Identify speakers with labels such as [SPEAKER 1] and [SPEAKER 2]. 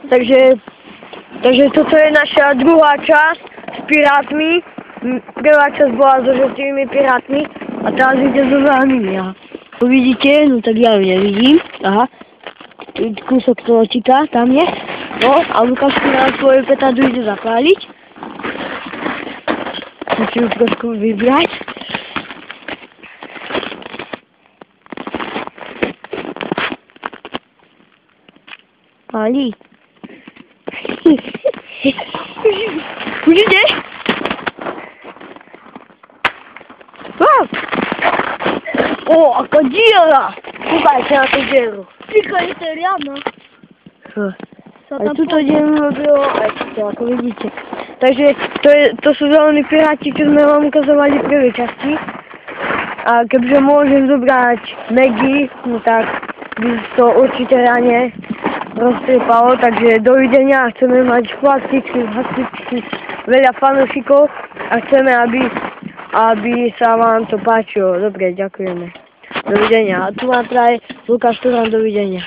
[SPEAKER 1] Takže toto je naša druhá časť s pirátmi. Prvá časť bola so žltými pirátmi a teraz ide so zelenými. To vidíte? No tak ja ju nevidím. Aha. Kúsok toho číka, tam je. No a Lukáš na svoju petardu ide zapáliť. Musím ju trošku vybrať. Pálí. Už ide? O, ako diera! Kúkajte na tú dieru.
[SPEAKER 2] Ticho, je to riadno.
[SPEAKER 1] Aj tuto dieru robilo, aj tuto, ako vidíte. Takže to sú zelení piráti, čo sme vám ukazovali v prvej časti. A keďže môžem zobrať Maggie, no tak by to určite rane roztriepalo, takže dovidenia. Chceme mať chlapcičky, veľa fanúšikov a chceme, aby sa vám to páčilo. Dobre, ďakujeme. Dovidenia. A tu má praje Lukáš Turán, dovidenia.